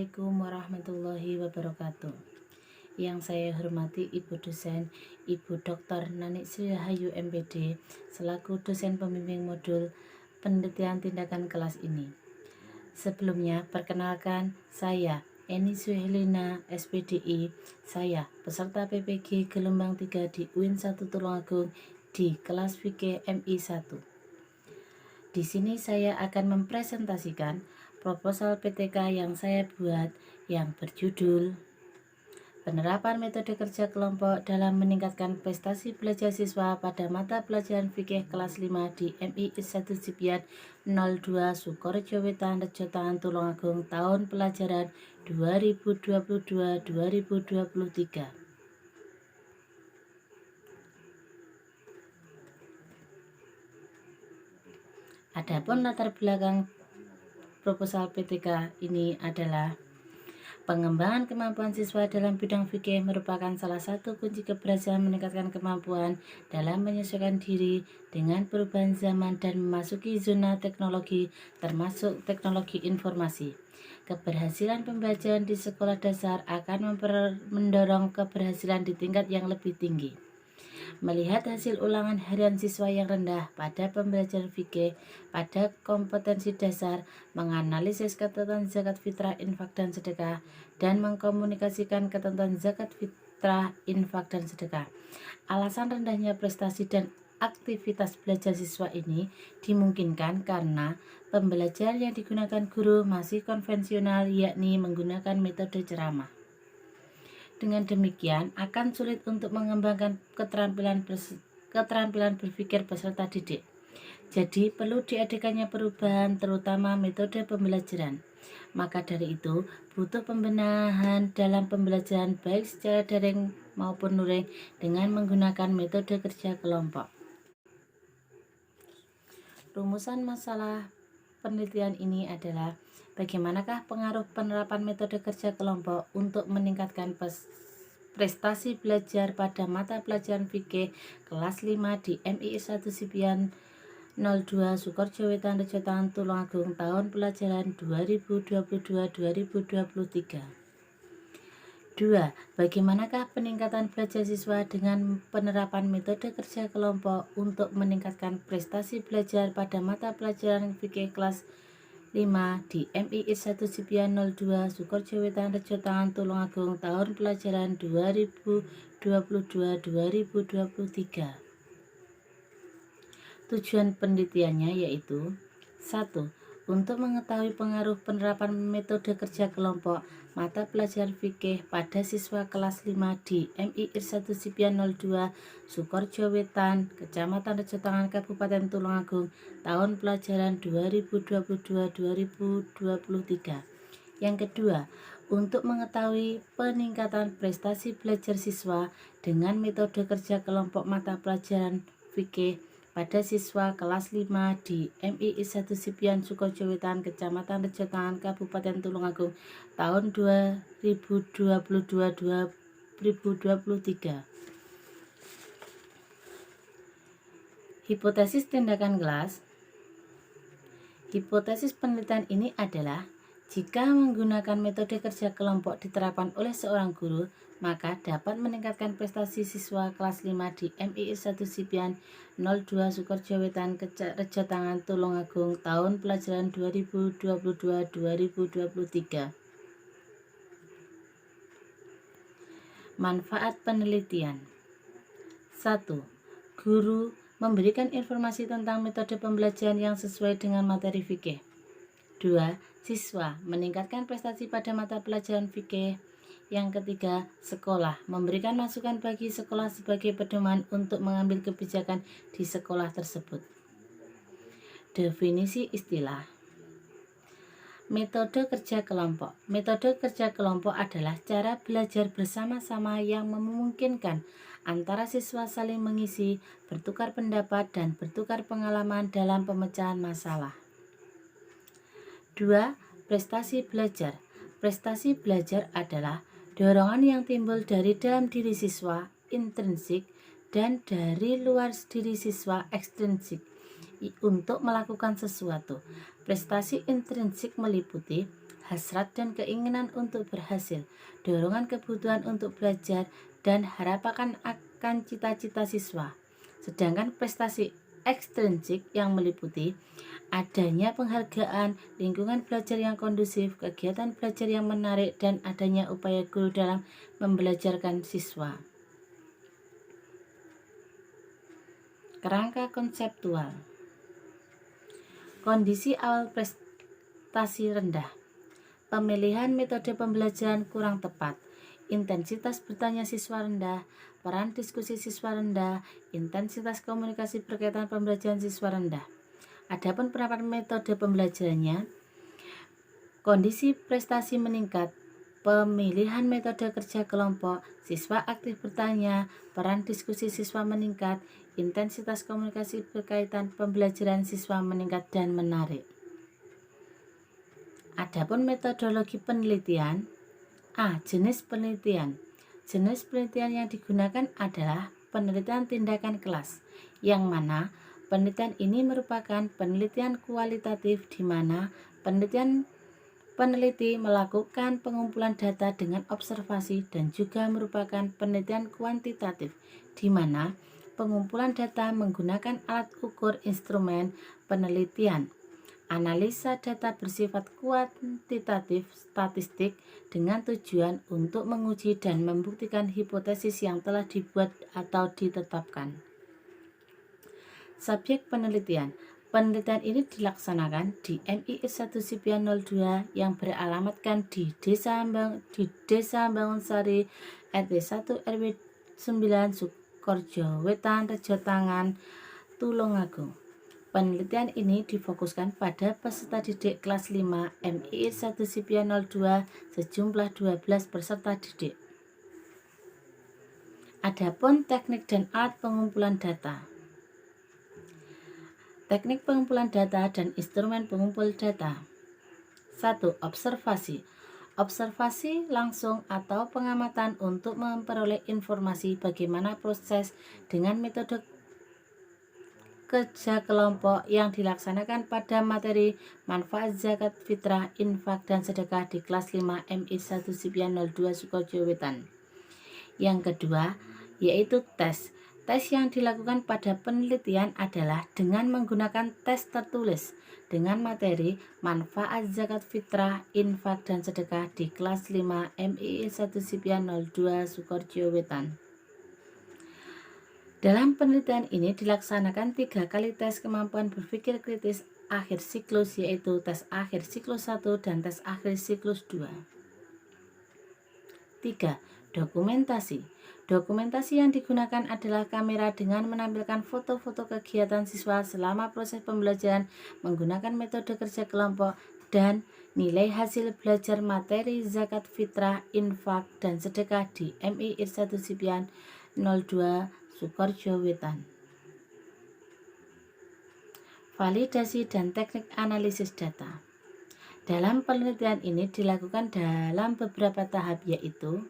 Assalamualaikum warahmatullahi wabarakatuh. Yang saya hormati Ibu dosen, Ibu Dr. Nanik Sri Rahayu MPD, selaku dosen pembimbing modul penelitian tindakan kelas ini. Sebelumnya, perkenalkan saya Eni Suhelina SPDI, saya peserta PPG gelombang 3 di UIN 1 Tulungagung di kelas fikih MI 1. Di sini saya akan mempresentasikan proposal PTK yang saya buat yang berjudul Penerapan Metode Kerja Kelompok dalam Meningkatkan Prestasi Belajar Siswa pada Mata Pelajaran Fikih Kelas 5 di MI 1 Sipiat 02 Sukorejo Wetan Rejo Tangan Tulungagung tahun pelajaran 2022-2023. Adapun latar belakang proposal PTK ini adalah pengembangan kemampuan siswa dalam bidang fikih merupakan salah satu kunci keberhasilan meningkatkan kemampuan dalam menyesuaikan diri dengan perubahan zaman dan memasuki zona teknologi termasuk teknologi informasi. Keberhasilan pembelajaran di sekolah dasar akan mendorong keberhasilan di tingkat yang lebih tinggi. Melihat hasil ulangan harian siswa yang rendah pada pembelajaran fikih pada kompetensi dasar, menganalisis ketentuan zakat fitrah, infak, dan sedekah, dan mengkomunikasikan ketentuan zakat fitrah, infak, dan sedekah. Alasan rendahnya prestasi dan aktivitas belajar siswa ini dimungkinkan karena pembelajaran yang digunakan guru masih konvensional, yakni menggunakan metode ceramah. Dengan demikian, akan sulit untuk mengembangkan keterampilan berpikir peserta didik. Jadi, perlu diadakannya perubahan terutama metode pembelajaran. Maka dari itu, butuh pembenahan dalam pembelajaran baik secara daring maupun luring dengan menggunakan metode kerja kelompok. Rumusan masalah penelitian ini adalah bagaimanakah pengaruh penerapan metode kerja kelompok untuk meningkatkan prestasi belajar pada mata pelajaran fikih kelas 5 di MI 1 Sipian 02 Sukorejo Wetan Rejo Tangan Tulungagung tahun pelajaran 2022-2023. 2. Bagaimanakah peningkatan belajar siswa dengan penerapan metode kerja kelompok untuk meningkatkan prestasi belajar pada mata pelajaran fikih kelas 5 di MI 1 Sipian 02 Sukorejo Wetan Rejo Tangan Tulungagung tahun pelajaran 2022-2023. Tujuan penelitiannya yaitu 1. Untuk mengetahui pengaruh penerapan metode kerja kelompok mata pelajaran fikih pada siswa kelas 5 di MI 1 Sipian 02 Sukorejo Wetan, Kecamatan Rejo Tangan, Kabupaten Tulungagung, tahun pelajaran 2022-2023. Yang kedua, untuk mengetahui peningkatan prestasi belajar siswa dengan metode kerja kelompok mata pelajaran fikih pada siswa kelas 5 di MI 1 Sipian Sukorejo Wetan, Kecamatan Rejo Tangan, Kabupaten Tulungagung, tahun 2022-2023. Hipotesis tindakan kelas. Hipotesis penelitian ini adalah jika menggunakan metode kerja kelompok diterapkan oleh seorang guru, maka dapat meningkatkan prestasi siswa kelas 5 di MI 1 Sipian 02 Sukorejo Wetan Rejo Tangan Tulungagung tahun pelajaran 2022-2023. Manfaat penelitian. 1. Guru memberikan informasi tentang metode pembelajaran yang sesuai dengan materi fikih. 2. Siswa meningkatkan prestasi pada mata pelajaran fikih. Yang ketiga, sekolah memberikan masukan bagi sekolah sebagai pedoman untuk mengambil kebijakan di sekolah tersebut. Definisi istilah. Metode kerja kelompok. Metode kerja kelompok adalah cara belajar bersama-sama yang memungkinkan antara siswa saling mengisi, bertukar pendapat, dan bertukar pengalaman dalam pemecahan masalah. 2. Prestasi belajar. Prestasi belajar adalah dorongan yang timbul dari dalam diri siswa, intrinsik, dan dari luar diri siswa, ekstrinsik, untuk melakukan sesuatu. Prestasi intrinsik meliputi hasrat dan keinginan untuk berhasil, dorongan kebutuhan untuk belajar, dan harapan akan cita-cita siswa. Sedangkan prestasi ekstrinsik yang meliputi adanya penghargaan, lingkungan belajar yang kondusif, kegiatan belajar yang menarik, dan adanya upaya guru dalam membelajarkan siswa. Kerangka konseptual. Kondisi awal prestasi rendah. Pemilihan metode pembelajaran kurang tepat. Intensitas bertanya siswa rendah. Peran diskusi siswa rendah. Intensitas komunikasi berkaitan pembelajaran siswa rendah. Adapun penerapan metode pembelajarannya, kondisi prestasi meningkat. Pemilihan metode kerja kelompok, siswa aktif bertanya, peran diskusi siswa meningkat, intensitas komunikasi berkaitan pembelajaran siswa meningkat dan menarik. Adapun metodologi penelitian, jenis penelitian. Jenis penelitian yang digunakan adalah penelitian tindakan kelas, yang mana penelitian ini merupakan penelitian kualitatif di mana peneliti melakukan pengumpulan data dengan observasi dan juga merupakan penelitian kuantitatif di mana pengumpulan data menggunakan alat ukur instrumen penelitian. Analisa data bersifat kuantitatif statistik dengan tujuan untuk menguji dan membuktikan hipotesis yang telah dibuat atau ditetapkan. Subjek penelitian. Penelitian ini dilaksanakan di MII 1 Sipian 02 yang beralamatkan di Desa Bangunsari RT 1 RW 9 Sukorjo Wetan Rejo Tangan Tulungagung. Penelitian ini difokuskan pada peserta didik kelas 5 MII 1 Sipian 02 sejumlah 12 peserta didik. Adapun teknik dan alat pengumpulan data. Teknik pengumpulan data dan instrumen pengumpul data. 1. Observasi. Observasi langsung atau pengamatan untuk memperoleh informasi bagaimana proses dengan metode kerja kelompok yang dilaksanakan pada materi manfaat zakat, fitrah, infak, dan sedekah di kelas 5 MI 1 Sipian 02 Sukojo Wetan. Yang kedua, yaitu tes. Tes yang dilakukan pada penelitian adalah dengan menggunakan tes tertulis dengan materi manfaat zakat, fitrah, infak, dan sedekah di kelas 5 MII 1 Sipian 02 Sukojo Wetan. Dalam penelitian ini dilaksanakan 3 kali tes kemampuan berpikir kritis akhir siklus, yaitu tes akhir siklus 1 dan tes akhir siklus 2. 3. Dokumentasi. Dokumentasi yang digunakan adalah kamera dengan menampilkan foto-foto kegiatan siswa selama proses pembelajaran menggunakan metode kerja kelompok dan nilai hasil belajar materi zakat, fitrah, infak, dan sedekah di MII 1 Sipian 02 Sukojo Wetan. Validasi dan teknik analisis data. Dalam penelitian ini dilakukan dalam beberapa tahap, yaitu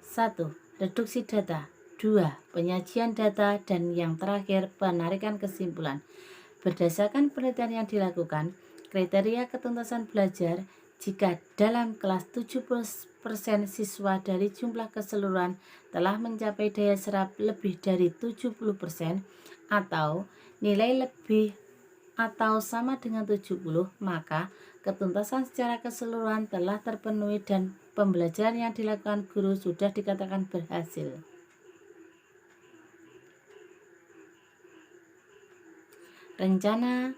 1. Reduksi data. 2. Penyajian data. Dan yang terakhir, penarikan kesimpulan. Berdasarkan penelitian yang dilakukan, kriteria ketuntasan belajar jika dalam kelas 70% siswa dari jumlah keseluruhan telah mencapai daya serap lebih dari 70% atau nilai lebih atau sama dengan 70, maka ketuntasan secara keseluruhan telah terpenuhi dan pembelajaran yang dilakukan guru sudah dikatakan berhasil. Rencana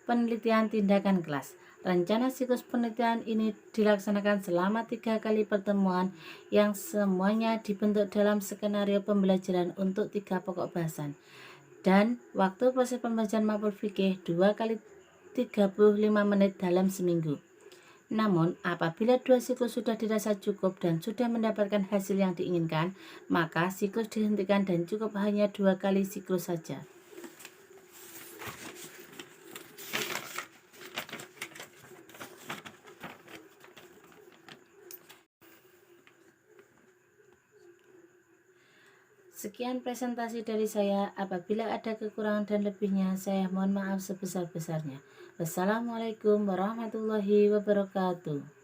penelitian tindakan kelas. Rencana siklus penelitian ini dilaksanakan selama 3 kali pertemuan yang semuanya dibentuk dalam skenario pembelajaran untuk 3 pokok bahasan. Dan waktu proses pembelajaran mapel fikih 2 kali 35 menit dalam seminggu. Namun, apabila 2 siklus sudah dirasa cukup dan sudah mendapatkan hasil yang diinginkan, maka siklus dihentikan dan cukup hanya 2 kali siklus saja. Sekian presentasi dari saya. Apabila ada kekurangan dan lebihnya, saya mohon maaf sebesar-besarnya. Wassalamualaikum warahmatullahi wabarakatuh.